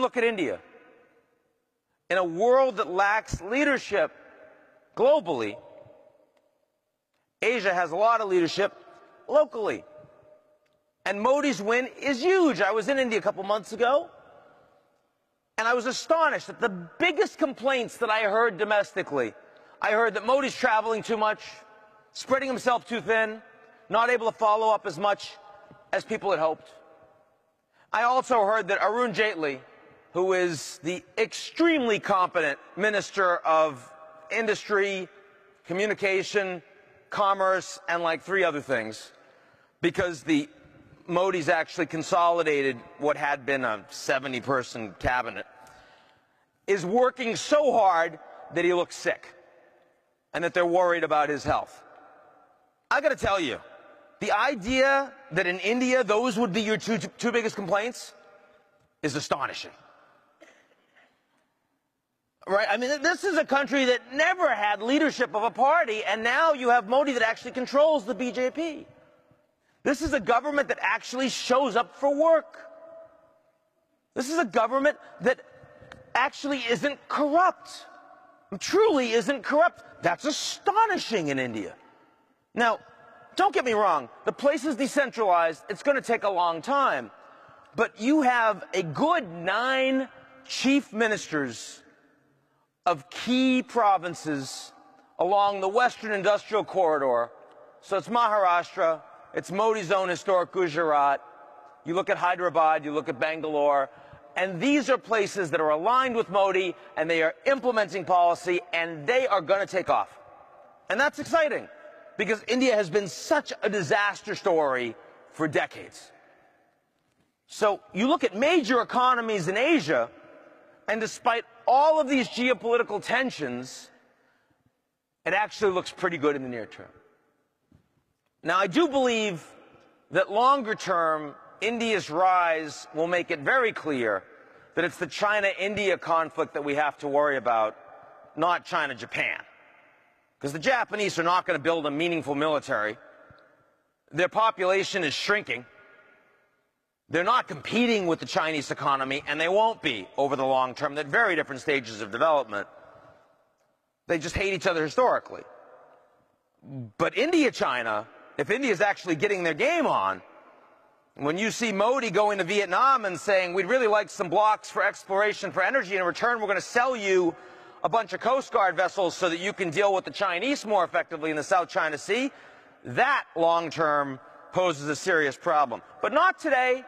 Look at India. In a world that lacks leadership globally, Asia has a lot of leadership locally. And Modi's win is huge. I was in India a couple months ago, and I was astonished at the biggest complaints that I heard domestically. I heard that Modi's traveling too much, spreading himself too thin, not able to follow up as much as people had hoped. I also heard that Arun Jaitley, who is the extremely competent Minister of Industry, Communication, Commerce, and like 3 other things, because Modi's actually consolidated what had been a 70-person cabinet, is working so hard that he looks sick and that they're worried about his health. I got to tell you, the idea that in India those would be your two biggest complaints is astonishing. Right? I mean, this is a country that never had leadership of a party, and now you have Modi that actually controls the BJP. This is a government that actually shows up for work. This is a government that actually isn't corrupt. Truly isn't corrupt. That's astonishing in India. Now, don't get me wrong. The place is decentralized. It's going to take a long time. But you have a good 9 chief ministers of key provinces along the Western Industrial Corridor. So it's Maharashtra, it's Modi's own historic Gujarat. You look at Hyderabad, you look at Bangalore, and these are places that are aligned with Modi, and they are implementing policy, and they are going to take off. And that's exciting, because India has been such a disaster story for decades. So you look at major economies in Asia, and despite all of these geopolitical tensions, it actually looks pretty good in the near term. Now, I do believe that longer term, India's rise will make it very clear that it's the China-India conflict that we have to worry about, not China-Japan. Because the Japanese are not going to build a meaningful military. Their population is shrinking. They're not competing with the Chinese economy, and they won't be over the long term. They're at very different stages of development. They just hate each other historically. But India-China, if India is actually getting their game on, when you see Modi going to Vietnam and saying, we'd really like some blocks for exploration for energy, in return we're going to sell you a bunch of Coast Guard vessels so that you can deal with the Chinese more effectively in the South China Sea, that long-term poses a serious problem. But not today.